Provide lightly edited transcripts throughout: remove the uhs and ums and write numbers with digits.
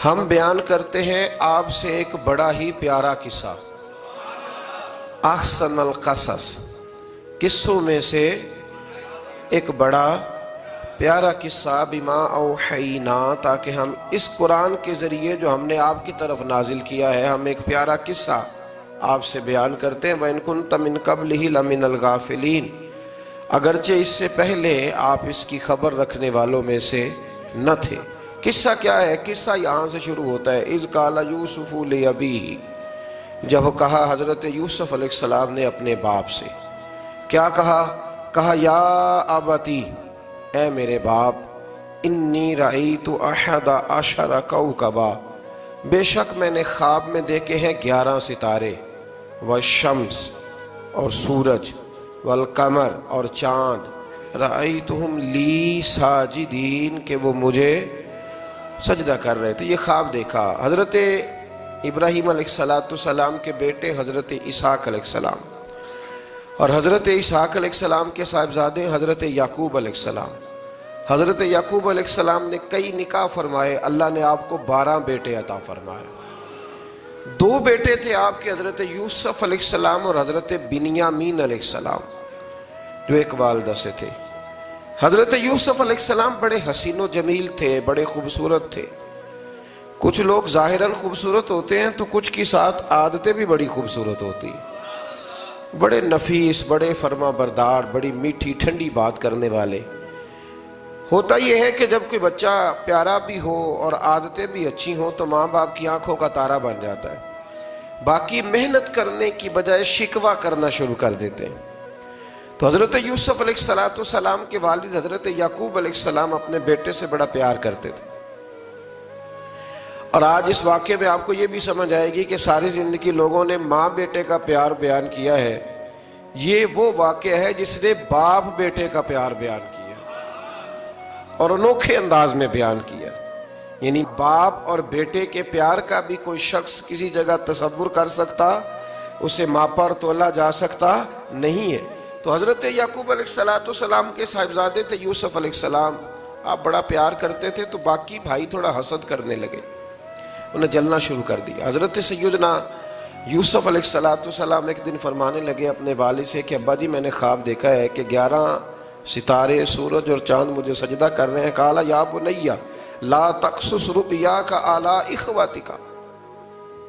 ہم بیان کرتے ہیں آپ سے ایک بڑا ہی پیارا قصہ، احسن القصص، قصوں میں سے ایک بڑا پیارا قصہ، بما اوحینا، تاکہ ہم اس قرآن کے ذریعے جو ہم نے آپ کی طرف نازل کیا ہے، ہم ایک پیارا قصہ آپ سے بیان کرتے ہیں۔ وَإِن كُنتَ مِن قَبْلِهِ لَمِنَ الْغَافِلِينَ، اگرچہ اس سے پہلے آپ اس کی خبر رکھنے والوں میں سے نہ تھے۔ قصہ کیا ہے؟ قصہ یہاں سے شروع ہوتا ہے، اذ قال یوسف لأبیہ، جب کہا حضرت یوسف علیہ السلام نے اپنے باپ سے، کیا کہا یا ابتی، اے میرے باپ، انی رأیت احد عشر کوکبا، بے شک میں نے خواب میں دیکھے ہیں 11 ستارے، والشمس اور سورج، والقمر اور چاند، رأیتہم لی ساجدین، کہ وہ مجھے سجدہ کر رہے تھے۔ یہ خواب دیکھا حضرت ابراہیم علیہ السلام کے بیٹے حضرت اسحاق علیہ السلام، اور حضرت اسحاق علیہ السلام کے صاحبزادے حضرت یعقوب علیہ السلام۔ حضرت یعقوب علیہ السلام نے کئی نکاح فرمائے، اللہ نے آپ کو 12 بیٹے عطا فرمائے۔ 2 بیٹے تھے آپ کے، حضرت یوسف علیہ السلام اور حضرت بنیامین علیہ السلام، جو ایک والدہ سے تھے۔ حضرت یوسف علیہ السلام بڑے حسین و جمیل تھے، بڑے خوبصورت تھے۔ کچھ لوگ ظاہراً خوبصورت ہوتے ہیں تو کچھ کی ساتھ عادتیں بھی بڑی خوبصورت ہوتی ہیں، بڑے نفیس، بڑے فرما بردار، بڑی میٹھی ٹھنڈی بات کرنے والے۔ ہوتا یہ ہے کہ جب کوئی بچہ پیارا بھی ہو اور عادتیں بھی اچھی ہوں تو ماں باپ کی آنکھوں کا تارا بن جاتا ہے، باقی محنت کرنے کی بجائے شکوہ کرنا شروع کر دیتے ہیں۔ تو حضرت یوسف علیہ السلام کے والد حضرت یعقوب علیہ السلام اپنے بیٹے سے بڑا پیار کرتے تھے۔ اور آج اس واقعے میں آپ کو یہ بھی سمجھ آئے گی کہ ساری زندگی لوگوں نے ماں بیٹے کا پیار بیان کیا ہے، یہ وہ واقعہ ہے جس نے باپ بیٹے کا پیار بیان کیا اور انوکھے انداز میں بیان کیا۔ یعنی باپ اور بیٹے کے پیار کا بھی کوئی شخص کسی جگہ تصور کر سکتا، اسے ماپا اور تولا جا سکتا نہیں ہے۔ تو حضرت یعقوب علیہ السلام کے صاحبزادے تھے یوسف علیہ السلام، آپ بڑا پیار کرتے تھے، تو باقی بھائی تھوڑا حسد کرنے لگے، انہیں جلنا شروع کر دیا۔ حضرت سیدنا یوسف علیہ السلام ایک دن فرمانے لگے اپنے والد سے کہ ابا جی میں نے خواب دیکھا ہے کہ 11 ستارے، سورج اور چاند مجھے سجدہ کر رہے ہیں۔ قال یا بنی لا تقصص رؤیاک علی اخوتک،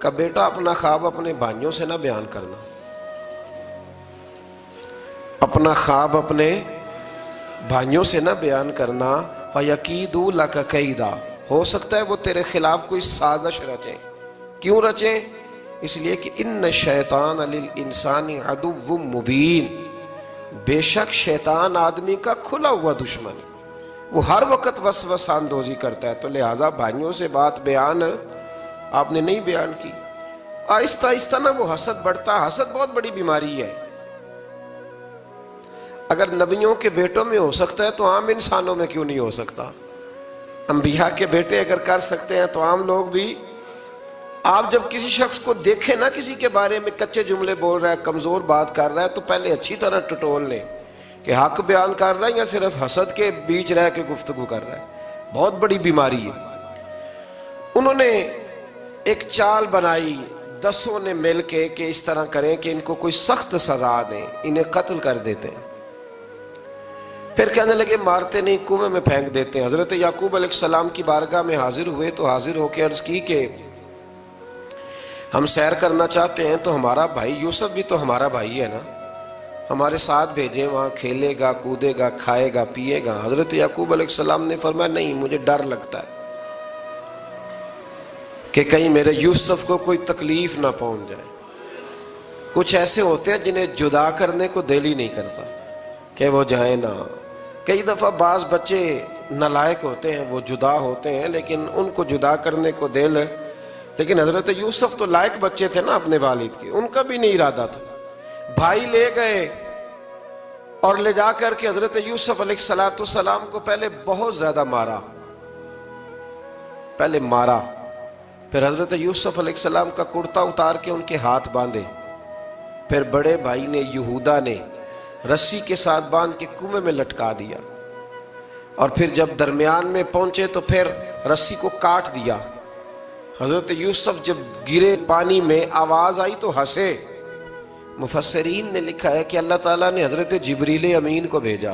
کہ بیٹا اپنا خواب اپنے بھائیوں سے نہ بیان کرنا، اپنا خواب اپنے بھائیوں سے نہ بیان کرنا، فَيَكِيدُوا لَكَ كَيْدًا، ہو سکتا ہے وہ تیرے خلاف کوئی سازش رچیں۔ کیوں رچیں؟ اس لیے کہ اِنَّ الشَّيْطَانَ لِلْإِنسَانِ عَدُوٌّ مُبِينٌ، بے شک شیطان آدمی کا کھلا ہوا دشمن، وہ ہر وقت وسوسہ اندوزی کرتا ہے۔ تو لہٰذا بھائیوں سے بات بیان آپ نے نہیں بیان کی۔ آہستہ آہستہ نا وہ حسد بڑھتا، حسد بہت بڑی بیماری ہے۔ اگر نبیوں کے بیٹوں میں ہو سکتا ہے تو عام انسانوں میں کیوں نہیں ہو سکتا؟ انبیاء کے بیٹے اگر کر سکتے ہیں تو عام لوگ بھی۔ آپ جب کسی شخص کو دیکھیں نا کسی کے بارے میں کچے جملے بول رہا ہے، کمزور بات کر رہا ہے، تو پہلے اچھی طرح ٹٹول لیں کہ حق بیان کر رہا ہے یا صرف حسد کے بیچ رہ کے گفتگو کر رہا ہے۔ بہت بڑی بیماری ہے۔ انہوں نے ایک چال بنائی 10 نے مل کے کہ اس طرح کریں کہ ان کو کوئی سخت سزا دیں، انہیں قتل کر دیتے ہیں۔ پھر کہنے لگے مارتے نہیں، کنویں میں پھینک دیتے ہیں۔ حضرت یعقوب علیہ السلام کی بارگاہ میں حاضر ہوئے تو حاضر ہو کے عرض کی کہ ہم سیر کرنا چاہتے ہیں تو ہمارا بھائی یوسف بھی تو ہمارا بھائی ہے نا، ہمارے ساتھ بھیجیں، وہاں کھیلے گا، کودے گا، کھائے گا، پیے گا۔ حضرت یعقوب علیہ السلام نے فرمایا نہیں، مجھے ڈر لگتا ہے کہ کہیں میرے یوسف کو کوئی تکلیف نہ پہنچ جائے۔ کچھ ایسے ہوتے ہیں جنہیں جدا کرنے کو دل ہی نہیں کرتا کہ وہ جائیں نہ۔ کئی دفعہ بعض بچے نالائق ہوتے ہیں، وہ جدا ہوتے ہیں لیکن ان کو جدا کرنے کو دل ہے، لیکن حضرت یوسف تو لائق بچے تھے نا اپنے والد کے، ان کا بھی نہیں ارادہ تھا۔ بھائی لے گئے اور لے جا کر کے حضرت یوسف علیہ السلام کو پہلے بہت زیادہ مارا، پھر حضرت یوسف علیہ السلام کا کرتا اتار کے ان کے ہاتھ باندھے، پھر بڑے بھائی نے یہودا نے رسی کے ساتھ باندھ کے کنویں میں لٹکا دیا، اور پھر جب درمیان میں پہنچے تو پھر رسی کو کاٹ دیا، حضرت یوسف جب گرے پانی میں آواز آئی تو ہنسے۔ مفسرین نے لکھا ہے کہ اللہ تعالیٰ نے حضرت جبریل امین کو بھیجا،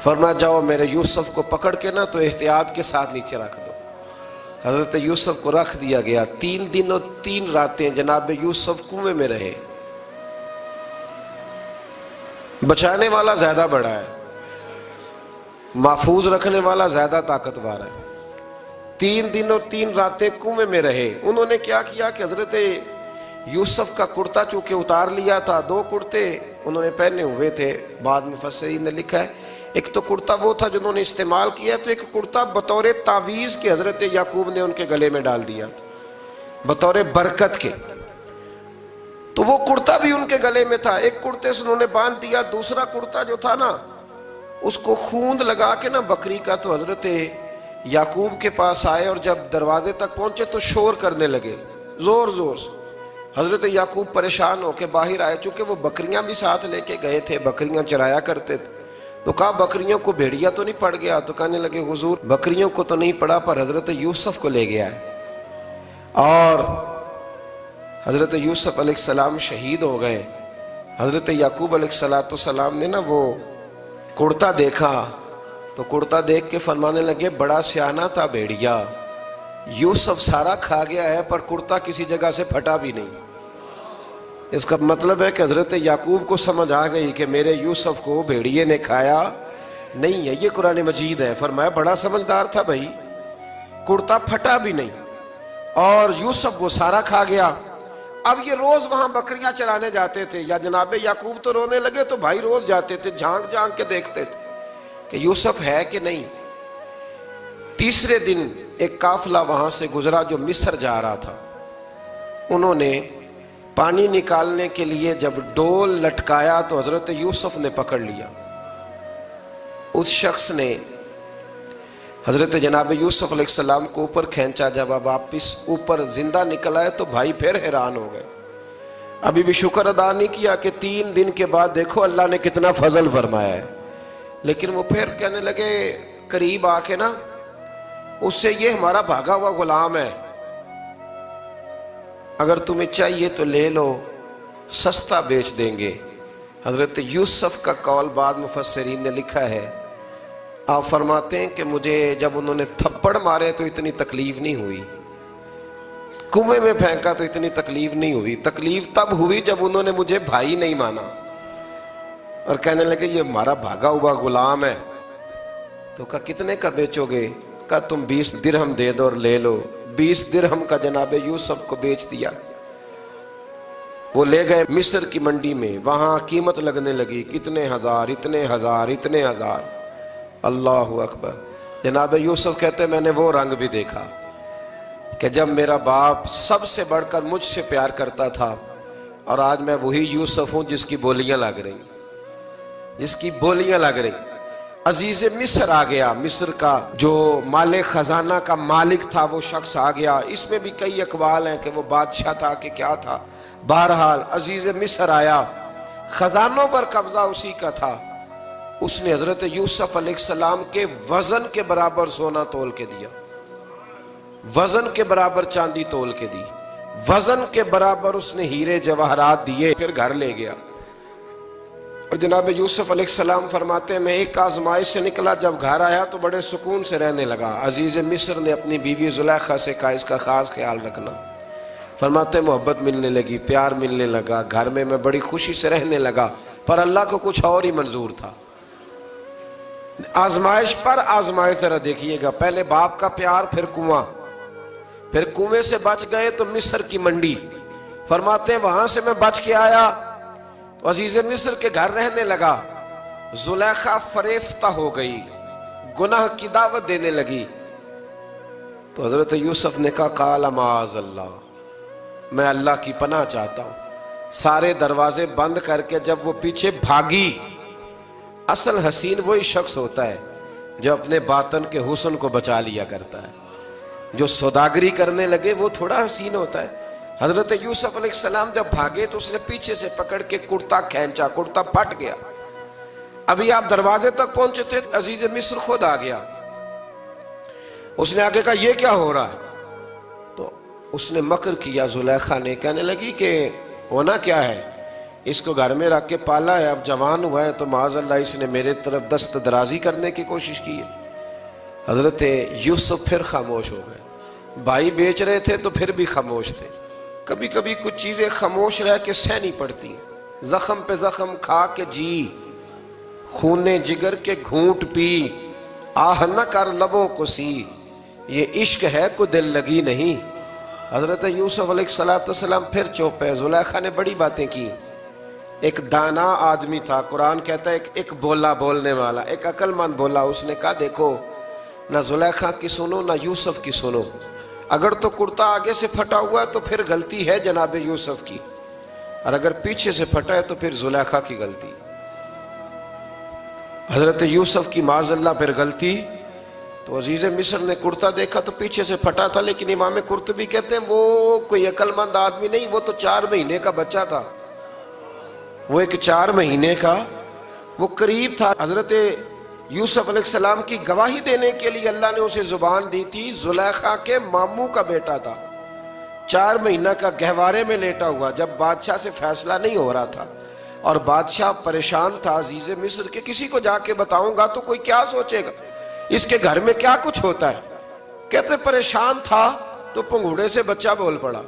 فرمایا جاؤ میرے یوسف کو پکڑ کے نا تو احتیاط کے ساتھ نیچے رکھ دو۔ حضرت یوسف کو رکھ دیا گیا۔ 3 دن اور 3 راتیں جناب یوسف کنویں میں رہے۔ بچانے والا زیادہ بڑا ہے، محفوظ رکھنے والا زیادہ طاقتور ہے۔ 3 دن اور 3 راتیں کنویں میں رہے۔ انہوں نے کیا کیا کہ حضرت یوسف کا کرتا چونکہ اتار لیا تھا، 2 کرتے انہوں نے پہنے ہوئے تھے۔ بعد مفسرین نے لکھا ہے ایک تو کرتا وہ تھا جنہوں نے استعمال کیا، تو ایک کرتا بطور تعویذ کے حضرت یعقوب نے ان کے گلے میں ڈال دیا بطور برکت کے، تو وہ کرتا بھی ان کے گلے میں تھا۔ ایک کرتے سے انہوں نے باندھ دیا، دوسرا کرتا جو تھا نا اس کو خوند لگا کے نا بکری کا، تو حضرت یعقوب کے پاس آئے اور جب دروازے تک پہنچے تو شور کرنے لگے زور زور سے۔ حضرت یعقوب پریشان ہو کے باہر آئے، چونکہ وہ بکریاں بھی ساتھ لے کے گئے تھے، بکریاں چرایا کرتے تھے، تو کہا بکریوں کو بھیڑیا تو نہیں پڑ گیا؟ تو کہنے لگے حضور بکریوں کو تو نہیں پڑا پر حضرت یوسف کو لے گیا ہے۔ اور حضرت یوسف علیہ السلام شہید ہو گئے۔ حضرت یعقوب علیہ السلام نے نا وہ کرتا دیکھا تو کرتا دیکھ کے فرمانے لگے بڑا سیانہ تھا بھیڑیا، یوسف سارا کھا گیا ہے پر کرتا کسی جگہ سے پھٹا بھی نہیں۔ اس کا مطلب ہے کہ حضرت یعقوب کو سمجھ آ گئی کہ میرے یوسف کو بھیڑیے نے کھایا نہیں ہے۔ یہ قرآن مجید ہے۔ فرمایا بڑا سمجھدار تھا بھائی، کرتا پھٹا بھی نہیں اور یوسف وہ سارا کھا گیا۔ اب یہ روز وہاں بکریاں چرانے جاتے تھے، یا جناب یعقوب تو رونے لگے تو بھائی روز جاتے تھے، جھانک جھانک کے دیکھتے تھے کہ یوسف ہے کہ نہیں۔ تیسرے دن ایک قافلہ وہاں سے گزرا جو مصر جا رہا تھا۔ انہوں نے پانی نکالنے کے لیے جب ڈول لٹکایا تو حضرت یوسف نے پکڑ لیا۔ اس شخص نے حضرت جناب یوسف علیہ السلام کو اوپر کھینچا، جب واپس اوپر زندہ نکل آئے تو بھائی پھر حیران ہو گئے۔ ابھی بھی شکر ادا نہیں کیا کہ 3 دن کے بعد دیکھو اللہ نے کتنا فضل فرمایا ہے، لیکن وہ پھر کہنے لگے قریب آ کے نا اس سے یہ ہمارا بھاگا ہوا غلام ہے، اگر تمہیں چاہیے تو لے لو، سستا بیچ دیں گے۔ حضرت یوسف کا قول بعد مفسرین نے لکھا ہے، آپ فرماتے ہیں کہ مجھے جب انہوں نے تھپڑ مارے تو اتنی تکلیف نہیں ہوئی، کنویں میں پھینکا تو اتنی تکلیف نہیں ہوئی، تکلیف تب ہوئی جب انہوں نے مجھے بھائی نہیں مانا اور کہنے لگے یہ ہمارا بھاگا ہوا غلام ہے۔ تو کہا کتنے کا بیچو گے؟ کہا تم 20 درہم دے دو اور لے لو۔ 20 درہم کا جناب یوسف کو بیچ دیا۔ وہ لے گئے مصر کی منڈی میں، وہاں قیمت لگنے لگی، کتنے ہزار، اتنے ہزار، اتنے ہزار۔ اللہ اکبر۔ جناب یوسف کہتے میں نے وہ رنگ بھی دیکھا کہ جب میرا باپ سب سے بڑھ کر مجھ سے پیار کرتا تھا اور آج میں وہی یوسف ہوں جس کی بولیاں لگ رہی، جس کی بولیاں لگ رہی۔ عزیز مصر آ گیا، مصر کا جو مال خزانہ کا مالک تھا وہ شخص آ گیا۔ اس میں بھی کئی اقوال ہیں کہ وہ بادشاہ تھا کہ کیا تھا، بہرحال عزیز مصر آیا، خزانوں پر قبضہ اسی کا تھا۔ اس نے حضرت یوسف علیہ السلام کے وزن کے برابر سونا تول کے دیا، وزن کے برابر چاندی تول کے دی، وزن کے برابر اس نے ہیرے جواہرات دیے، پھر گھر لے گیا۔ اور جناب یوسف علیہ السلام فرماتے ہیں میں ایک آزمائش سے نکلا، جب گھر آیا تو بڑے سکون سے رہنے لگا۔ عزیز مصر نے اپنی بیوی زلیخا سے کہا اس کا خاص خیال رکھنا۔ فرماتے ہیں محبت ملنے لگی، پیار ملنے لگا، گھر میں بڑی خوشی سے رہنے لگا، پر اللہ کو کچھ اور ہی منظور تھا۔ آزمائش پر آزمائش ذرا دیکھیے گا، پہلے باپ کا پیار، پھر کنواں، پھر کنویں سے بچ گئے تو مصر کی منڈی۔ فرماتے ہیں وہاں سے میں بچ کے آیا تو عزیز مصر کے گھر رہنے لگا۔ زلیخا فریفتہ ہو گئی، گناہ کی دعوت دینے لگی، تو حضرت یوسف نے کہا قال معاذ اللہ، میں اللہ کی پناہ چاہتا ہوں۔ سارے دروازے بند کر کے جب وہ پیچھے بھاگی، اصل حسین وہی شخص ہوتا ہے جو اپنے باطن کے حسن کو بچا لیا کرتا ہے، جو سوداگری کرنے لگے وہ تھوڑا حسین ہوتا ہے۔ حضرت یوسف علیہ السلام جب بھاگے تو اس نے پیچھے سے پکڑ کے کرتا کھینچا، کرتا پھٹ گیا۔ ابھی آپ دروازے تک پہنچے تھے، عزیز مصر خود آ گیا۔ اس نے آگے کہا یہ کیا ہو رہا ہے؟ اس نے مکر کیا زلیخا نے، کہنے لگی کہ ہونا کیا ہے، اس کو گھر میں رکھ کے پالا ہے، اب جوان ہوا ہے تو معاذ اللہ اس نے میرے طرف دست درازی کرنے کی کوشش کی ہے۔ حضرت یوسف پھر خاموش ہو گئے، بھائی بیچ رہے تھے تو پھر بھی خاموش تھے۔ کبھی کبھی کچھ چیزیں خاموش رہ کے سہنی پڑتی ہیں، زخم پہ زخم کھا کے جی، خون جگر کے گھونٹ پی، آہ نہ کر لبوں کو سی، یہ عشق ہے کو دل لگی نہیں۔ حضرت یوسف علیہ السلام پھر چپ ہے۔ زلیخا نے بڑی باتیں کی، ایک دانا آدمی تھا، قرآن کہتا ہے ایک بولا بولنے والا، ایک عقل مند بولا، اس نے کہا دیکھو نہ زلیخا کی سنو نہ یوسف کی سنو، اگر تو کرتا آگے سے پھٹا ہوا ہے تو پھر غلطی ہے جناب یوسف کی، اور اگر پیچھے سے پھٹا ہے تو پھر زلیخا کی غلطی۔ حضرت یوسف کی معاذ اللہ پھر غلطی، تو عزیز مصر نے کرتا دیکھا تو پیچھے سے پھٹا تھا، لیکن امام قرطبی کہتے ہیں وہ کوئی عقل مند آدمی نہیں، وہ تو 4 مہینے کا بچہ تھا، وہ ایک 4 مہینے کا وہ قریب تھا۔ حضرت یوسف علیہ السلام کی گواہی دینے کے لیے اللہ نے اسے زبان دی تھی، زلیخا کے ماموں کا بیٹا تھا، 4 مہینہ کا گہوارے میں لیٹا ہوا، جب بادشاہ سے فیصلہ نہیں ہو رہا تھا اور بادشاہ پریشان تھا عزیز مصر کے کسی کو جا کے بتاؤں گا تو کوئی کیا سوچے گا، اس کے گھر میں کیا کچھ ہوتا ہے۔ کہتے پریشان تھا تو پنگوڑے سے بچہ بول پڑا،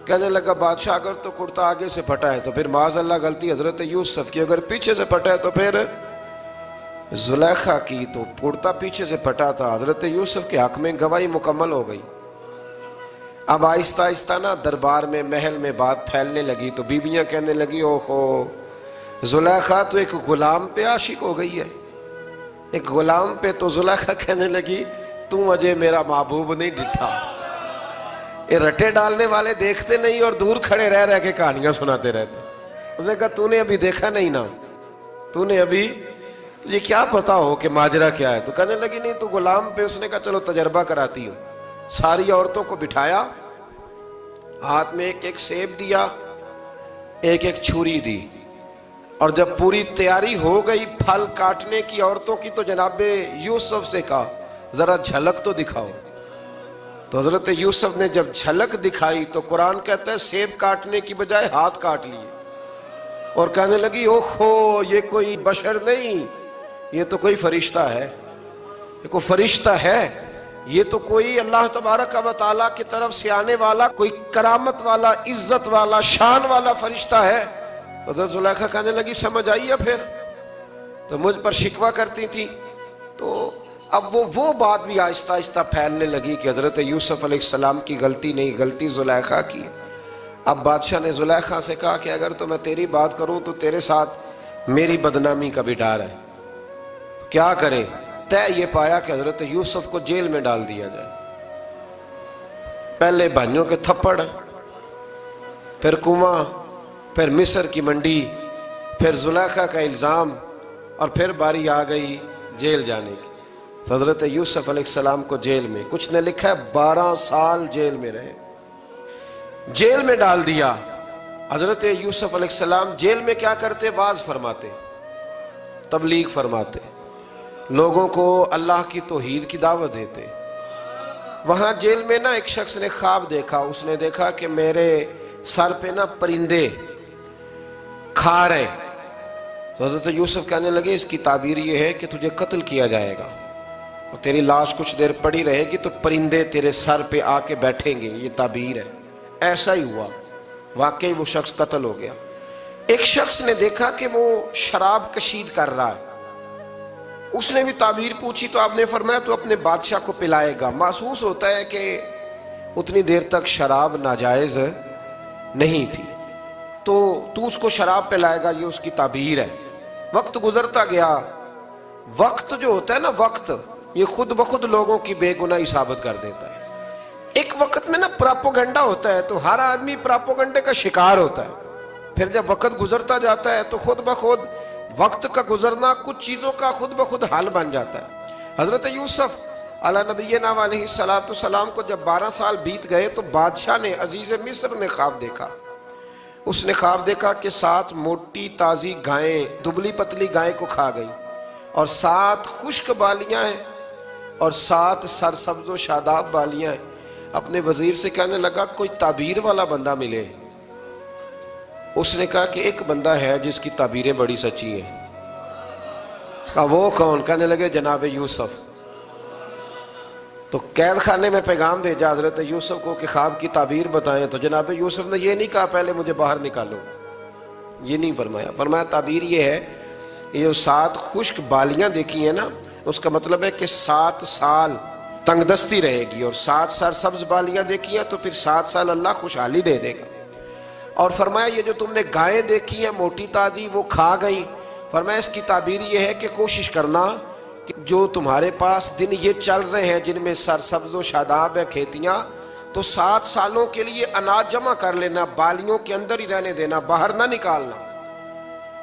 کہنے لگا بادشاہ اگر تو کرتا آگے سے پھٹا ہے تو پھر معاذ اللہ غلطی حضرت یوسف کی، اگر پیچھے سے پھٹا ہے تو پھر زلیخا کی، تو کرتا پیچھے سے پھٹا تھا، حضرت یوسف کے حق میں گواہی مکمل ہو گئی۔ اب آہستہ آہستہ نا دربار میں محل میں بات پھیلنے لگی، تو بیویاں کہنے لگی اوہو زلیخا تو ایک غلام پہ عاشق ہو گئی ہے، ایک غلام پہ۔ تو زلیخا کہنے لگی تم اجے میرا محبوب نہیں ڈٹھا۔ یہ رٹے ڈالنے والے دیکھتے نہیں اور دور کھڑے رہ رہ کے کہانیاں سناتے رہتے۔ اس نے کہا تو نے ابھی دیکھا نہیں نا، تو نے ابھی، تجھے کیا پتا ہو کہ ماجرا کیا ہے؟ تو کہنے لگی نہیں تو غلام پہ۔ اس نے کہا چلو تجربہ کراتی ہوں۔ ساری عورتوں کو بٹھایا، ہاتھ میں ایک ایک سیب دیا، ایک ایک چھری دی، اور جب پوری تیاری ہو گئی پھل کاٹنے کی عورتوں کی تو جناب یوسف سے کہا ذرا جھلک تو دکھاؤ۔ تو حضرت یوسف نے جب جھلک دکھائی تو قرآن کہتا ہے سیب کاٹنے کی بجائے ہاتھ کاٹ لیے، اور کہنے لگی اوہو یہ کوئی بشر نہیں، یہ تو کوئی فرشتہ ہے، یہ کوئی فرشتہ ہے، یہ تو کوئی اللہ تبارک و تعالیٰ کی طرف سے آنے والا کوئی کرامت والا عزت والا شان والا فرشتہ ہے۔ حضرت زلیخا کہنے لگی سمجھ آئی ہے پھر تو مجھ پر شکوہ کرتی تھی۔ تو اب وہ بات بھی آہستہ آہستہ پھیلنے لگی کہ حضرت یوسف علیہ السلام کی غلطی نہیں، غلطی زلیخا کی۔ اب بادشاہ نے زلیخا سے کہا کہ اگر تو میں تیری بات کروں تو تیرے ساتھ میری بدنامی کا بھی ڈر ہے، کیا کریں؟ طے یہ پایا کہ حضرت یوسف کو جیل میں ڈال دیا جائے۔ پہلے بھائیوں کے تھپڑ، پھر کنواں، پھر مصر کی منڈی، پھر زلیخا کا الزام، اور پھر باری آ گئی جیل جانے کی۔ تو حضرت یوسف علیہ السلام کو جیل میں، کچھ نے لکھا ہے 12 سال جیل میں رہے، جیل میں ڈال دیا۔ حضرت یوسف علیہ السلام جیل میں کیا کرتے؟ واعظ فرماتے، تبلیغ فرماتے، لوگوں کو اللہ کی توحید کی دعوت دیتے۔ وہاں جیل میں نا ایک شخص نے خواب دیکھا، اس نے دیکھا کہ میرے سر پہ نا پرندے کھا رہے۔ تو حضرت یوسف کہنے لگے اس کی تعبیر یہ ہے کہ تجھے قتل کیا جائے گا، اور تیری لاش کچھ دیر پڑی رہے گی تو پرندے تیرے سر پہ آ کے بیٹھیں گے، یہ تعبیر ہے۔ ایسا ہی ہوا، واقعی وہ شخص قتل ہو گیا۔ ایک شخص نے دیکھا کہ وہ شراب کشید کر رہا ہے، اس نے بھی تعبیر پوچھی تو آپ نے فرمایا تو اپنے بادشاہ کو پلائے گا۔ محسوس ہوتا ہے کہ اتنی دیر تک شراب ناجائز نہیں تھی، تو اس کو شراب پلائے گا، یہ اس کی تعبیر ہے۔ وقت گزرتا گیا، وقت جو ہوتا ہے نا، وقت یہ خود بخود لوگوں کی بے گناہی ثابت کر دیتا ہے۔ ایک وقت میں نا پراپوگنڈا ہوتا ہے تو ہر آدمی پراپوگنڈے کا شکار ہوتا ہے، پھر جب وقت گزرتا جاتا ہے تو خود بخود وقت کا گزرنا کچھ چیزوں کا خود بخود حل بن جاتا ہے۔ حضرت یوسف علیہ نبینا علیہ السلام کو جب 12 سال بیت گئے تو بادشاہ نے، عزیز مصر نے خواب دیکھا۔ اس نے خواب دیکھا کہ 7 موٹی تازی گائیں دبلی پتلی گائیں کو کھا گئی، اور 7 خشک بالیاں ہیں اور 7 سرسبز و شاداب بالیاں ہیں۔ اپنے وزیر سے کہنے لگا کوئی تعبیر والا بندہ ملے. اس نے کہا کہ ایک بندہ ہے جس کی تعبیریں بڑی سچی ہیں. کہا وہ کون؟ کہنے لگے جناب یوسف. تو قید خانے میں پیغام بھیجا حضرت یوسف کو کہ خواب کی تعبیر بتائیں. تو جناب یوسف نے یہ نہیں کہا پہلے مجھے باہر نکالو، یہ نہیں فرمایا. فرمایا تعبیر یہ ہے، یہ جو 7 خشک بالیاں دیکھی ہیں نا، اس کا مطلب ہے کہ 7 سال تنگ دستی رہے گی، اور 7 سال سبز بالیاں دیکھی ہیں تو پھر 7 سال اللہ خوشحالی دے دے گا. اور فرمایا یہ جو تم نے گائیں دیکھی ہیں موٹی تازی وہ کھا گئیں، فرمایا اس کی تعبیر یہ ہے کہ کوشش کرنا کہ جو تمہارے پاس دن یہ چل رہے ہیں جن میں سرسبز و شاداب ہے کھیتیاں، تو 7 سالوں کے لیے اناج جمع کر لینا، بالیوں کے اندر ہی رہنے دینا، باہر نہ نکالنا.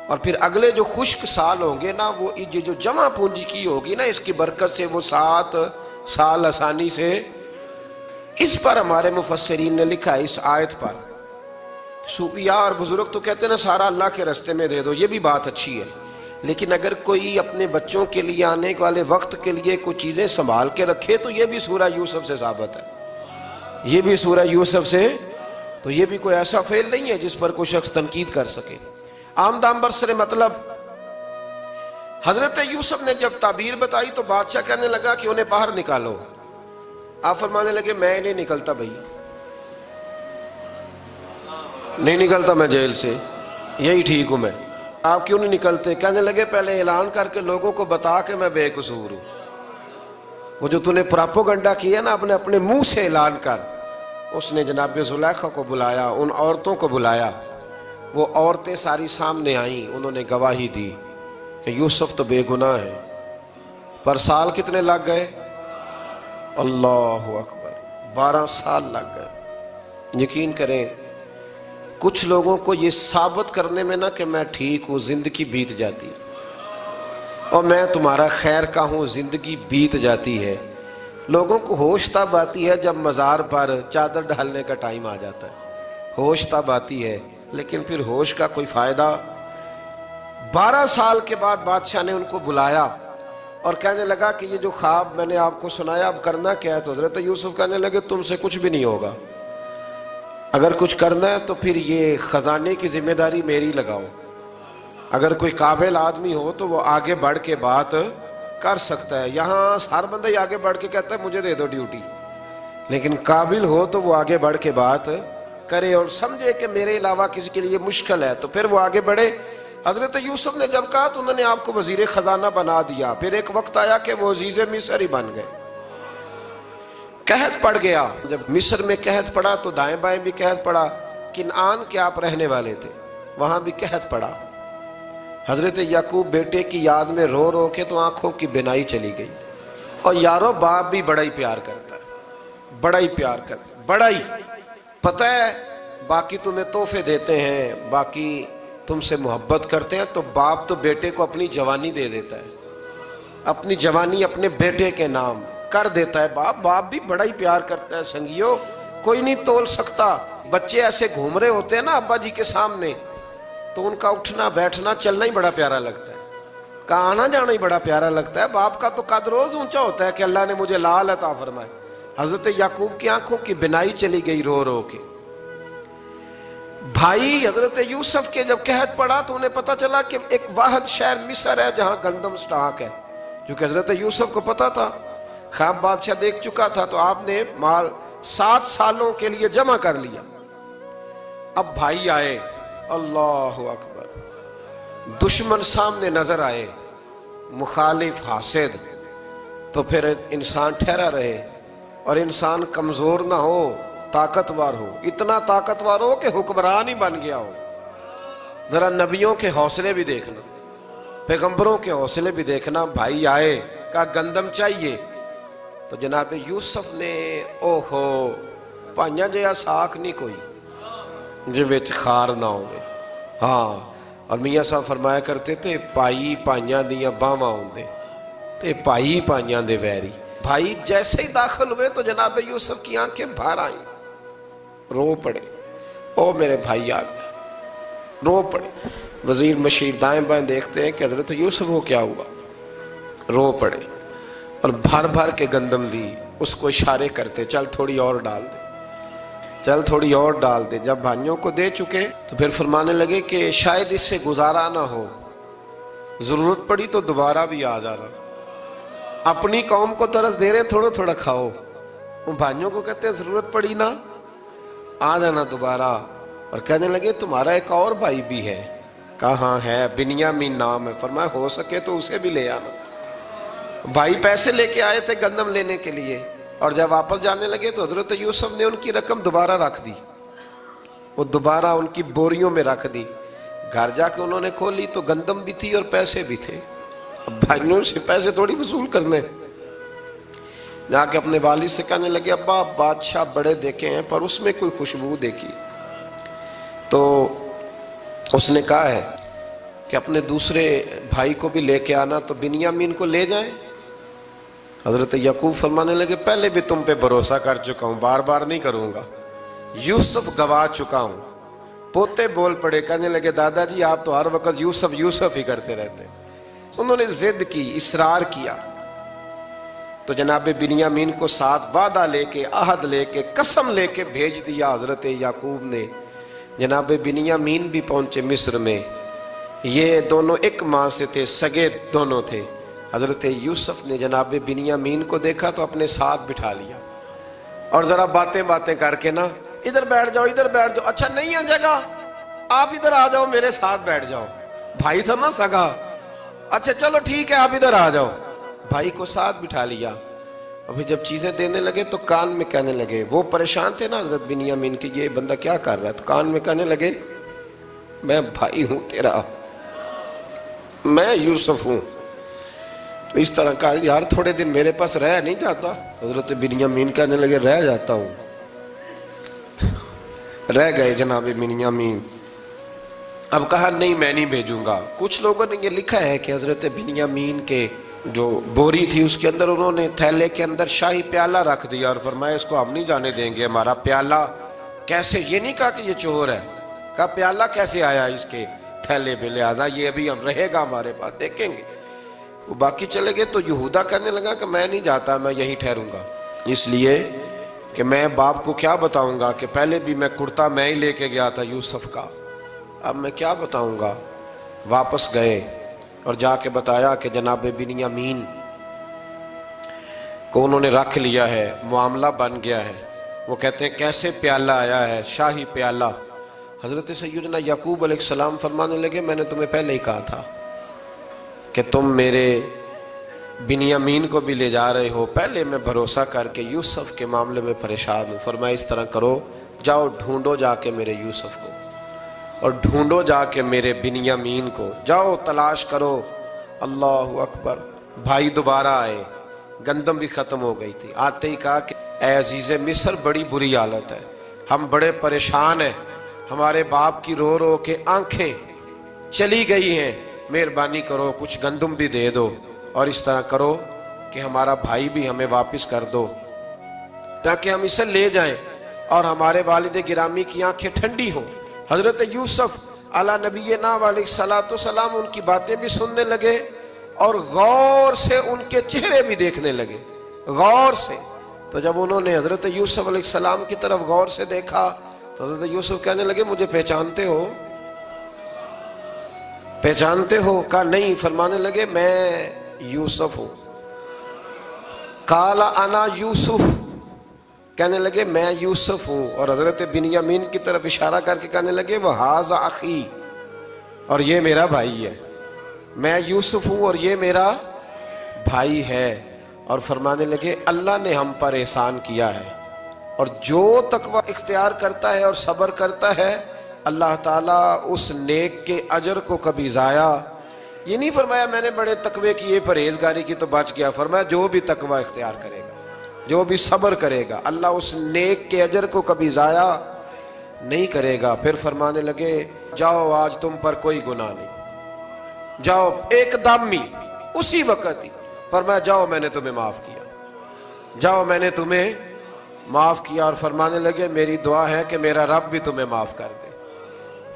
اور پھر اگلے جو خشک سال ہوں گے نا، وہ یہ جو جمع پونجی کی ہوگی نا، اس کی برکت سے وہ 7 سال آسانی سے. اس پر ہمارے مفسرین نے لکھا ہے، اس آیت پر صوفیاء اور بزرگ تو کہتے ہیں نا سارا اللہ کے راستے میں دے دو، یہ بھی بات اچھی ہے، لیکن اگر کوئی اپنے بچوں کے لیے آنے والے وقت کے لیے کوئی چیزیں سنبھال کے رکھے تو یہ بھی سورہ یوسف سے ثابت ہے، یہ بھی سورہ یوسف سے. تو یہ بھی کوئی ایسا فعل نہیں ہے جس پر کوئی شخص تنقید کر سکے. عام دام برسر مطلب حضرت یوسف نے جب تعبیر بتائی تو بادشاہ کہنے لگا کہ انہیں باہر نکالو. آپ فرمانے لگے میں نہیں نکلتا بھائی، نہیں نکلتا میں جیل سے، یہی ٹھیک ہوں میں. آپ کیوں نہیں نکلتے؟ کہنے لگے پہلے اعلان کر کے لوگوں کو بتا کہ میں بے قصور ہوں. وہ جو تو نے پراپوگنڈا کیا نا اپنے منہ سے اعلان کر. اس نے جناب زلیخا کو بلایا، ان عورتوں کو بلایا، وہ عورتیں ساری سامنے آئیں، انہوں نے گواہی دی کہ یوسف تو بے گناہ ہے. پر سال کتنے لگ گئے؟ اللہ اکبر، 12 سال لگ گئے. یقین کریں کچھ لوگوں کو یہ ثابت کرنے میں نا کہ میں ٹھیک ہوں زندگی بیت جاتی ہے، اور میں تمہارا خیر کا ہوں زندگی بیت جاتی ہے. لوگوں کو ہوش تب آتی ہے جب مزار پر چادر ڈالنے کا ٹائم آ جاتا ہے، ہوش تب آتی ہے، لیکن پھر ہوش کا کوئی فائدہ. 12 سال کے بعد بادشاہ نے ان کو بلایا اور کہنے لگا کہ یہ جو خواب میں نے آپ کو سنایا اب کرنا کیا ہے؟ تو حضرت یوسف کہنے لگے تم سے کچھ بھی نہیں ہوگا، اگر کچھ کرنا ہے تو پھر یہ خزانے کی ذمہ داری میری لگاؤ. اگر کوئی قابل آدمی ہو تو وہ آگے بڑھ کے بات کر سکتا ہے. یہاں ہر بندہ ہی آگے بڑھ کے کہتا ہے مجھے دے دو ڈیوٹی، لیکن قابل ہو تو وہ آگے بڑھ کے بات کرے اور سمجھے کہ میرے علاوہ کسی کے لیے مشکل ہے تو پھر وہ آگے بڑھے. حضرت یوسف نے جب کہا تو انہوں نے آپ کو وزیر خزانہ بنا دیا. پھر ایک وقت آیا کہ وہ عزیز مصر ہی بن گئے. قحط پڑ گیا، جب مصر میں قحط پڑا تو دائیں بائیں بھی قحط پڑا. کنعان کے آپ رہنے والے تھے، وہاں بھی قحط پڑا. حضرت یعقوب بیٹے کی یاد میں رو رو کے تو آنکھوں کی بینائی چلی گئی. اور یارو باپ بھی بڑا ہی پیار کرتا ہے، بڑا ہی پیار کرتا ہے، بڑا ہی. پتہ ہے باقی تمہیں تحفے دیتے ہیں، باقی تم سے محبت کرتے ہیں، تو باپ تو بیٹے کو اپنی جوانی دے دیتا ہے، اپنی جوانی اپنے بیٹے کے نام کر دیتا ہے. باپ بھی بڑا ہی پیار کرتا ہے. سنگیو کوئی نہیں تول سکتا. بچے ایسے گھوم رہے ہوتے ہیں نا ابا جی کے سامنے، تو ان کا اٹھنا بیٹھنا چلنا ہی بڑا پیارا لگتا ہے، کا آنا جانا ہی بڑا پیارا لگتا ہے. باپ کا تو قد روز اونچا ہوتا ہے کہ اللہ نے مجھے لال عطا فرمائے. حضرت یعقوب کی آنکھوں کی بینائی چلی گئی رو رو کے. بھائی حضرت یوسف کے جب قحط پڑا تو انہیں پتا چلا کہ ایک واحد شہر مصر ہے جہاں گندم سٹاک ہے، کیونکہ حضرت یوسف کو پتا تھا، خواب بادشاہ دیکھ چکا تھا. تو آپ نے مال 7 سالوں کے لیے جمع کر لیا. اب بھائی آئے، اللہ اکبر، دشمن سامنے نظر آئے، مخالف حاسد، تو پھر انسان ٹھہرا رہے اور انسان کمزور نہ ہو، طاقتور ہو. اتنا طاقتور ہو کہ حکمران ہی بن گیا ہو. ذرا نبیوں کے حوصلے بھی دیکھنا، پیغمبروں کے حوصلے بھی دیکھنا. بھائی آئے، کہا گندم چاہیے. تو جناب یوسف نے اوہو پائیاں جیا ساکھ نہیں کوئی جے وچ خار نہ ہوئے. ہاں، اور میاں صاحب فرمایا کرتے تھے پائی پائیاں دیاں باواں ہوندے تے پائی پائیاں دے ویری. بھائی جیسے ہی داخل ہوئے تو جناب یوسف کی آنکھیں باہر آئیں، رو پڑے. او میرے بھائی آ گیا، رو پڑے. وزیر مشیر دائیں بائیں دیکھتے ہیں کہ حضرت یوسف کو کیا ہوا، رو پڑے اور بھر بھر کے گندم دی. اس کو اشارے کرتے چل تھوڑی اور ڈال دے، چل تھوڑی اور ڈال دے۔ جب بھائیوں کو دے چکے تو پھر فرمانے لگے کہ شاید اس سے گزارا نہ ہو، ضرورت پڑی تو دوبارہ بھی آ جانا، اپنی قوم کو ترس دے رہے تھوڑا تھوڑا کھاؤ، ان بھائیوں کو کہتے ہیں ضرورت پڑی نا آ جانا دوبارہ۔ اور کہنے لگے تمہارا ایک اور بھائی بھی ہے، کہا ہاں ہے، بنیامین نام ہے۔ فرمایا ہو سکے تو اسے بھی لے آنا۔ بھائی پیسے لے کے آئے تھے گندم لینے کے لیے، اور جب واپس جانے لگے تو حضرت یوسف نے ان کی رقم دوبارہ رکھ دی، وہ دوبارہ ان کی بوریوں میں رکھ دی۔ گھر جا کے انہوں نے کھولی تو گندم بھی تھی اور پیسے بھی تھے۔ اب بھائیوں سے پیسے تھوڑی وصول کرنے، جا کے اپنے والد سے کہنے لگے ابا بادشاہ بڑے دیکھے ہیں پر اس میں کوئی خوشبو دیکھی، تو اس نے کہا ہے کہ اپنے دوسرے بھائی کو بھی لے کے آنا، تو بنیامین کو لے جائیں۔ حضرت یعقوب فرمانے لگے پہلے بھی تم پہ بھروسہ کر چکا ہوں، بار بار نہیں کروں گا، یوسف گوا چکا ہوں۔ پوتے بول پڑے، کہنے لگے دادا جی آپ تو ہر وقت یوسف یوسف ہی کرتے رہتے۔ انہوں نے ضد کی، اصرار کیا، تو جناب بنیامین کو ساتھ وعدہ لے کے، عہد لے کے، قسم لے کے بھیج دیا حضرت یعقوب نے۔ جناب بنیامین بھی پہنچے مصر میں، یہ دونوں ایک ماں سے تھے، سگے دونوں تھے۔ حضرت یوسف نے جناب بنیامین کو دیکھا تو اپنے ساتھ بٹھا لیا، اور ذرا باتیں کر کے نا ادھر بیٹھ جاؤ ادھر بیٹھ جاؤ، اچھا نہیں ہے جگہ آپ ادھر آ جاؤ میرے ساتھ بیٹھ جاؤ، بھائی تھا نا سگا، اچھا چلو ٹھیک ہے آپ ادھر آ جاؤ، بھائی کو ساتھ بٹھا لیا۔ ابھی جب چیزیں دینے لگے تو کان میں کہنے لگے، وہ پریشان تھے نا حضرت بنیامین کہ یہ بندہ کیا کر رہا ہے، تو کان میں کہنے لگے میں بھائی ہوں تیرا، میں یوسف ہوں۔ تو اس طرح کہا یار تھوڑے دن میرے پاس رہ نہیں جاتا، حضرت بنیامین کہنے لگے رہ جاتا ہوں۔ رہ گئے جناب بنیامین۔ اب کہا نہیں میں نہیں بھیجوں گا۔ کچھ لوگوں نے یہ لکھا ہے کہ حضرت بنیامین کے جو بوری تھی اس کے اندر انہوں نے تھیلے کے اندر شاہی پیالہ رکھ دیا، اور فرمایا اس کو ہم نہیں جانے دیں گے، ہمارا پیالہ کیسے، یہ نہیں کہا کہ یہ چور ہے، کہا پیالہ کیسے آیا اس کے تھیلے پہ، لہذا یہ ابھی ہم رہے گا ہمارے پاس، دیکھیں گے۔ وہ باقی چلے گئے تو یہودا کہنے لگا کہ میں نہیں جاتا، میں یہیں ٹھہروں گا، اس لیے کہ میں باپ کو کیا بتاؤں گا کہ پہلے بھی میں کرتا میں ہی لے کے گیا تھا یوسف کا، اب میں کیا بتاؤں گا۔ واپس گئے اور جا کے بتایا کہ جناب بنیامین کو انہوں نے رکھ لیا ہے، معاملہ بن گیا ہے۔ وہ کہتے ہیں کیسے پیالہ آیا ہے، شاہی پیالہ۔ حضرت سیدنا یعقوب علیہ السلام فرمانے لگے میں نے تمہیں پہلے ہی کہا تھا کہ تم میرے بنیامین کو بھی لے جا رہے ہو، پہلے میں بھروسہ کر کے یوسف کے معاملے میں پریشان ہوں۔ فرمایا اس طرح کرو، جاؤ ڈھونڈو جا کے میرے یوسف کو، اور ڈھونڈو جا کے میرے بنیامین کو، جاؤ تلاش کرو۔ اللہ اکبر۔ بھائی دوبارہ آئے، گندم بھی ختم ہو گئی تھی، آتے ہی کہا کہ اے عزیز مصر بڑی بری حالت ہے، ہم بڑے پریشان ہیں، ہمارے باپ کی رو رو کے آنکھیں چلی گئی ہیں، مہربانی کرو کچھ گندم بھی دے دو، اور اس طرح کرو کہ ہمارا بھائی بھی ہمیں واپس کر دو تاکہ ہم اسے لے جائیں اور ہمارے والد گرامی کی آنکھیں ٹھنڈی ہوں۔ حضرت یوسف علی نبینا علیہ الصلوۃ والسلام ان کی باتیں بھی سننے لگے اور غور سے ان کے چہرے بھی دیکھنے لگے، غور سے۔ تو جب انہوں نے حضرت یوسف علیہ السلام کی طرف غور سے دیکھا تو حضرت یوسف کہنے لگے مجھے پہچانتے ہو، پہچانتے ہو؟ کہا نہیں۔ فرمانے لگے میں یوسف ہوں۔ قال انا یوسف، کہنے لگے میں یوسف ہوں، اور حضرت بنیامین کی طرف اشارہ کر کے کہنے لگے وہذا اخی، اور یہ میرا بھائی ہے، میں یوسف ہوں اور یہ میرا بھائی ہے۔ اور فرمانے لگے اللہ نے ہم پر احسان کیا ہے، اور جو تقوی اختیار کرتا ہے اور صبر کرتا ہے اللہ تعالیٰ اس نیک کے اجر کو کبھی ضائع، یہ نہیں فرمایا میں نے بڑے تقوی کیے پرہیزگاری کی تو بچ گیا، فرمایا جو بھی تقوی اختیار کرے گا، جو بھی صبر کرے گا، اللہ اس نیک کے اجر کو کبھی ضائع نہیں کرے گا۔ پھر فرمانے لگے جاؤ آج تم پر کوئی گناہ نہیں، جاؤ ایک دم ہی اسی وقت ہی فرمایا جاؤ میں نے تمہیں معاف کیا، جاؤ میں نے تمہیں معاف کیا۔ اور فرمانے لگے میری دعا ہے کہ میرا رب بھی تمہیں معاف کر دے۔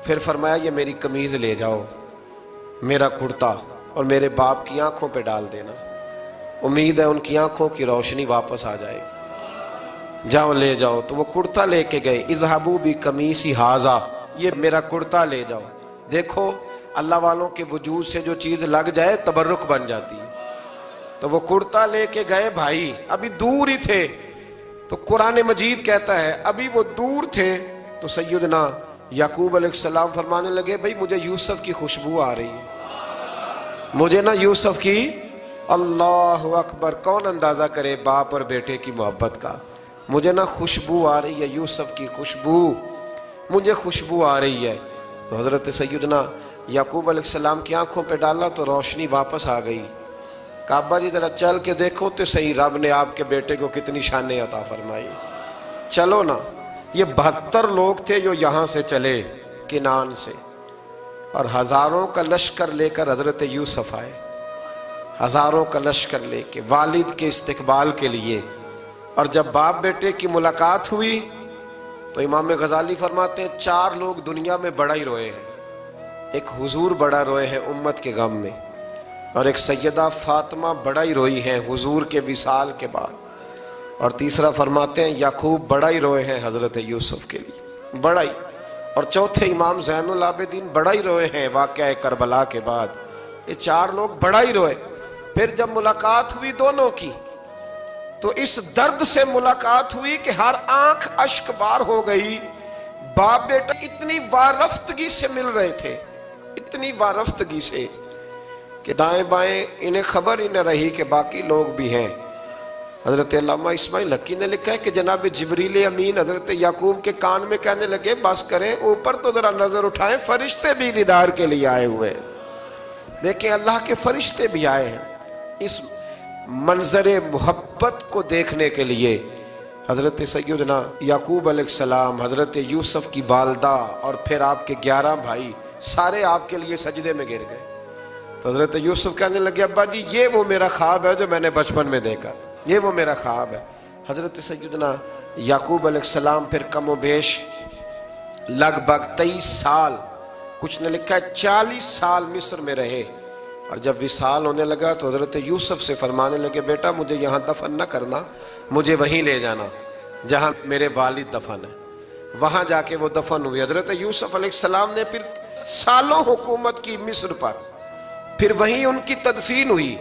پھر فرمایا یہ میری قمیض لے جاؤ، میرا کرتا، اور میرے باپ کی آنکھوں پہ ڈال دینا، امید ہے ان کی آنکھوں کی روشنی واپس آ جائے، جاؤ لے جاؤ۔ تو وہ کرتا لے کے گئے، اذهبوا بقمیصی ھذا، یہ میرا کرتا لے جاؤ۔ دیکھو اللہ والوں کے وجود سے جو چیز لگ جائے تبرک بن جاتی ہے۔ تو وہ کرتا لے کے گئے بھائی، ابھی دور ہی تھے، تو قرآن مجید کہتا ہے ابھی وہ دور تھے تو سیدنا یعقوب علیہ السلام فرمانے لگے بھئی مجھے یوسف کی خوشبو آ رہی ہے، مجھے نا یوسف کی، اللہ اکبر، کون اندازہ کرے باپ اور بیٹے کی محبت کا، مجھے نا خوشبو آ رہی ہے، یوسف کی خوشبو، مجھے خوشبو آ رہی ہے۔ تو حضرت سیدنا یعقوب علیہ السلام کی آنکھوں پہ ڈالا تو روشنی واپس آ گئی۔ کعبہ جی ذرا چل کے دیکھو تو صحیح، رب نے آپ کے بیٹے کو کتنی شانیں عطا فرمائی۔ چلو نا، یہ 72 لوگ تھے جو یہاں سے چلے کنان سے، اور ہزاروں کا لشکر لے کر حضرت یوسف آئے، ہزاروں کا لشکر لے کے والد کے استقبال کے لیے۔ اور جب باپ بیٹے کی ملاقات ہوئی تو امام غزالی فرماتے ہیں 4 لوگ دنیا میں بڑا ہی روئے ہیں، ایک حضور بڑا روئے ہیں امت کے غم میں، اور ایک سیدہ فاطمہ بڑا ہی روئی ہیں حضور کے وصال کے بعد، اور تیسرا فرماتے ہیں یعقوب بڑا ہی روئے ہیں حضرت یوسف کے لیے، بڑا ہی، اور چوتھے امام زین العابدین بڑا ہی روئے ہیں واقعہ کربلا کے بعد۔ یہ 4 لوگ بڑا ہی روئے۔ پھر جب ملاقات ہوئی دونوں کی تو اس درد سے ملاقات ہوئی کہ ہر آنکھ اشک بار ہو گئی۔ باپ بیٹا اتنی وارفتگی سے مل رہے تھے، اتنی وارفتگی سے کہ دائیں بائیں انہیں خبر ہی نہ رہی کہ باقی لوگ بھی ہیں۔ حضرت علامہ اسماعیل حقی نے لکھا ہے کہ جناب جبریل امین حضرت یعقوب کے کان میں کہنے لگے بس کریں، اوپر تو ذرا نظر اٹھائیں، فرشتے بھی دیدار کے لیے آئے ہوئے ہیں۔ دیکھیں اللہ کے فرشتے بھی آئے ہیں اس منظر محبت کو دیکھنے کے لیے۔ حضرت سیدنا یعقوب علیہ السلام، حضرت یوسف کی والدہ، اور پھر آپ کے 11 بھائی سارے آپ کے لیے سجدے میں گر گئے۔ تو حضرت یوسف کہنے لگے ابا جی یہ وہ میرا خواب ہے جو میں نے بچپن میں دیکھا تھا، یہ وہ میرا خواب ہے۔ حضرت سیدنا یعقوب علیہ السلام پھر کم و بیش لگ بھگ 23 سال، کچھ نے لکھا ہے 40 سال مصر میں رہے، اور جب وصال ہونے لگا تو حضرت یوسف سے فرمانے لگے بیٹا مجھے یہاں دفن نہ کرنا، مجھے وہیں لے جانا جہاں میرے والد دفن ہے۔ وہاں جا کے وہ دفن ہوئے۔ حضرت یوسف علیہ السلام نے پھر سالوں حکومت کی مصر پر، پھر وہیں ان کی تدفین ہوئی،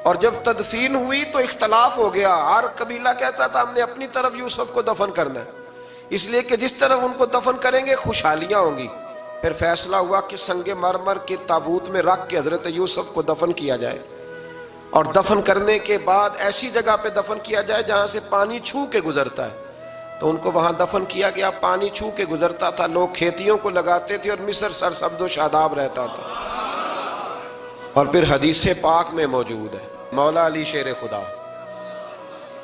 اور جب تدفین ہوئی تو اختلاف ہو گیا، ہر قبیلہ کہتا تھا ہم نے اپنی طرف یوسف کو دفن کرنا ہے، اس لیے کہ جس طرف ان کو دفن کریں گے خوشحالیاں ہوں گی۔ پھر فیصلہ ہوا کہ سنگ مرمر کے تابوت میں رکھ کے حضرت یوسف کو دفن کیا جائے، اور دفن کرنے کے بعد ایسی جگہ پہ دفن کیا جائے جہاں سے پانی چھو کے گزرتا ہے۔ تو ان کو وہاں دفن کیا گیا، پانی چھو کے گزرتا تھا، لوگ کھیتیوں کو لگاتے تھے اور مصر سرسبز و شاداب رہتا تھا۔ اور پھر حدیث پاک میں موجود ہے، مولا علی شیر خدا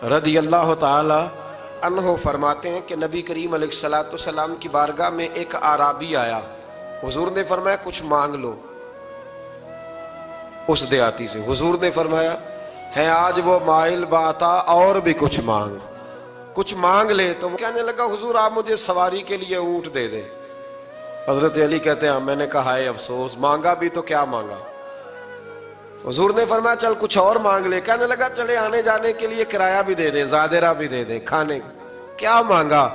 رضی اللہ تعالی عنہ فرماتے ہیں کہ نبی کریم علیہ السلام کی بارگاہ میں ایک اعرابی آیا، حضور نے فرمایا کچھ مانگ لو اس دیہاتی سے۔ حضور نے فرمایا ہے آج وہ مائل باتا، اور بھی کچھ مانگ لے۔ تو وہ کہنے لگا حضور آپ مجھے سواری کے لیے اونٹ دے دیں۔ حضرت علی کہتے ہیں میں نے کہا ہے افسوس، مانگا بھی تو کیا مانگا۔ حضور نے فرمایا چل کچھ اور مانگ لے۔ کہنے لگا چلے آنے جانے کے لیے کرایہ بھی دے دیں، زادرہ بھی دے دیں، کھانے کیا مانگا۔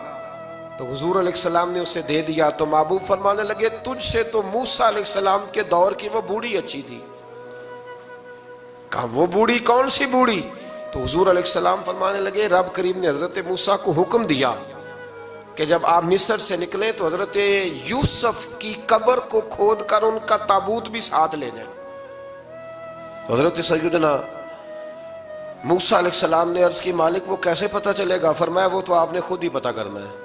تو حضور علیہ السلام نے اسے دے دیا۔ تو محبوب فرمانے لگے تجھ سے تو موسیٰ علیہ السلام کے دور کی وہ بوڑھی اچھی تھی۔ کہا وہ بوڑھی کون سی بوڑھی؟ تو حضور علیہ السلام فرمانے لگے رب کریم نے حضرت موسیٰ کو حکم دیا کہ جب آپ مصر سے نکلیں تو حضرت یوسف کی قبر کو کھود کر ان کا تابوت بھی ساتھ لے جائیں۔ حضرت سیدنا موسیٰ علیہ السلام نے عرض کی مالک وہ کیسے پتہ چلے گا؟ فرمایا وہ تو آپ نے خود ہی پتہ کرنا ہے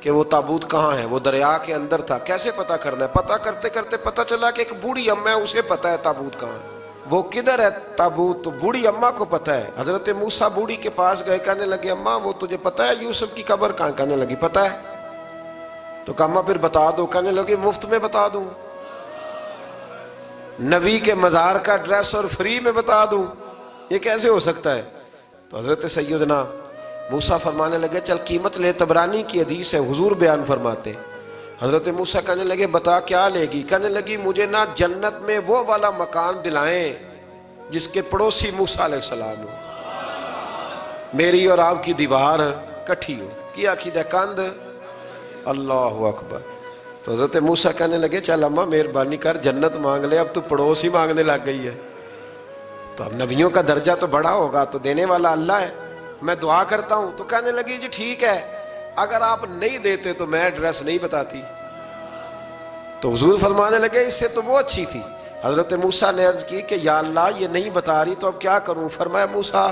کہ وہ تابوت کہاں ہے، وہ دریا کے اندر تھا، کیسے پتہ کرنا ہے؟ پتہ کرتے کرتے پتہ چلا کہ ایک بوڑھی اماں ہے، اسے پتہ ہے تابوت کہاں ہے، وہ کدھر ہے تابوت، تو بوڑھی اماں کو پتہ ہے۔ حضرت موسیٰ بوڑھی کے پاس گئے، کہنے لگے اماں وہ تجھے پتہ ہے یوسف کی قبر کہاں؟ کہنے لگی پتہ ہے۔ تو کہا اماں پھر بتا دو۔ کہنے لگی مفت میں بتا دوں، نبی کے مزار کا ایڈریس اور فری میں بتا دوں، یہ کیسے ہو سکتا ہے؟ تو حضرت سیدنا موسیٰ فرمانے لگے چل قیمت لے، طبرانی کی حدیث ہے، حضور بیان فرماتے۔ حضرت موسیٰ کہنے لگے بتا کیا لے گی؟ کہنے لگی مجھے نا جنت میں وہ والا مکان دلائیں جس کے پڑوسی موسیٰ علیہ السلام ہو، میری اور آپ کی دیوار کٹھی ہو، کیا عقیدہ کند اللہ اکبر۔ تو حضرت موسیٰ کہنے لگے چل اماں مہربانی کر جنت مانگ لے، اب تو پڑوس ہی مانگنے لگ گئی ہے، تو اب نبیوں کا درجہ تو بڑا ہوگا، تو دینے والا اللہ ہے، میں دعا کرتا ہوں۔ تو کہنے لگی جی ٹھیک ہے، اگر آپ نہیں دیتے تو میں ایڈریس نہیں بتاتی۔ تو حضور فرمانے لگے اس سے تو وہ اچھی تھی۔ حضرت موسیٰ نے عرض کی کہ یا اللہ یہ نہیں بتا رہی تو اب کیا کروں؟ فرمایا موسیٰ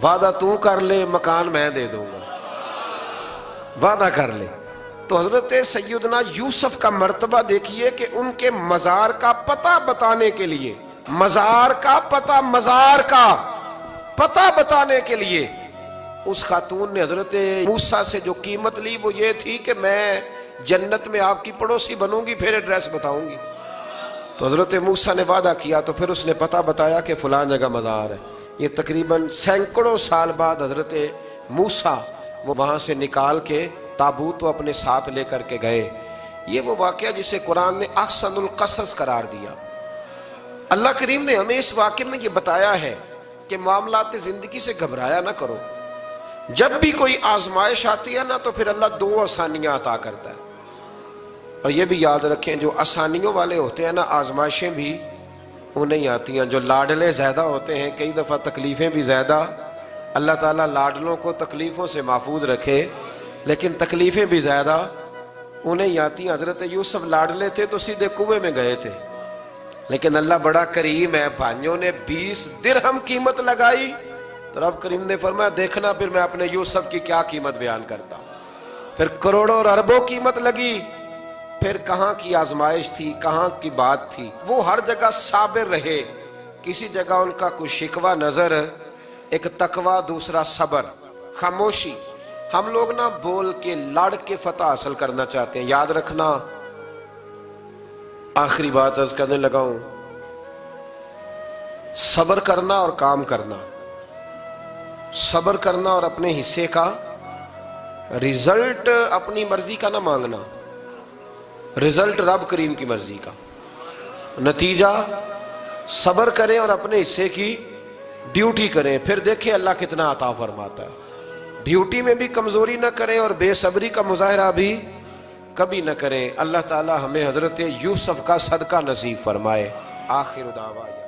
وعدہ تو کر لے، مکان میں دے دوں گا، وعدہ کر لے۔ تو حضرت سیدنا یوسف کا مرتبہ دیکھیے کہ ان کے مزار کا پتہ بتانے کے لیے، مزار کا پتہ بتانے کے لیے اس خاتون نے حضرت موسیٰ سے جو قیمت لی وہ یہ تھی کہ میں جنت میں آپ کی پڑوسی بنوں گی، پھر ایڈریس بتاؤں گی۔ تو حضرت موسیٰ نے وعدہ کیا، تو پھر اس نے پتہ بتایا کہ فلاں جگہ مزار ہے۔ یہ تقریباً سینکڑوں سال بعد حضرت موسیٰ وہ وہاں سے نکال کے تابوت اپنے ساتھ لے کر کے گئے۔ یہ وہ واقعہ جسے قرآن نے احسن القصص قرار دیا۔ اللہ کریم نے ہمیں اس واقعے میں یہ بتایا ہے کہ معاملات زندگی سے گھبرایا نہ کرو، جب بھی کوئی آزمائش آتی ہے نا تو پھر اللہ دو آسانیاں عطا کرتا ہے، اور یہ بھی یاد رکھیں جو آسانیوں والے ہوتے ہیں نا آزمائشیں بھی انہیں آتی ہیں، جو لاڈلے زیادہ ہوتے ہیں کئی دفعہ تکلیفیں بھی زیادہ۔ اللہ تعالیٰ لاڈلوں کو تکلیفوں سے محفوظ رکھے، لیکن تکلیفیں بھی زیادہ انہیں آتی ہیں۔ حضرت یوسف لاڈلے تھے تو سیدھے کنویں میں گئے تھے، لیکن اللہ بڑا کریم ہے، بھائیوں نے 20 درہم قیمت لگائی تو رب کریم نے فرمایا دیکھنا پھر میں اپنے یوسف کی کیا قیمت بیان کرتا ہوں۔ پھر کروڑوں اور اربوں قیمت لگی، پھر کہاں کی آزمائش تھی، کہاں کی بات تھی، وہ ہر جگہ صابر رہے، کسی جگہ ان کا کوئی شکوہ نظر، ایک تقوی، دوسرا صبر، خاموشی۔ ہم لوگ نہ بول کے لڑ کے فتح حاصل کرنا چاہتے ہیں، یاد رکھنا۔ آخری بات عرض کرنے لگا ہوں، صبر کرنا اور کام کرنا، صبر کرنا اور اپنے حصے کا رزلٹ اپنی مرضی کا نہ مانگنا، رزلٹ رب کریم کی مرضی کا، نتیجہ صبر کریں اور اپنے حصے کی ڈیوٹی کریں، پھر دیکھیں اللہ کتنا عطا فرماتا ہے۔ ڈیوٹی میں بھی کمزوری نہ کریں اور بے صبری کا مظاہرہ بھی کبھی نہ کریں۔ اللہ تعالی ہمیں حضرت یوسف کا صدقہ نصیب فرمائے۔ آخر دعوانا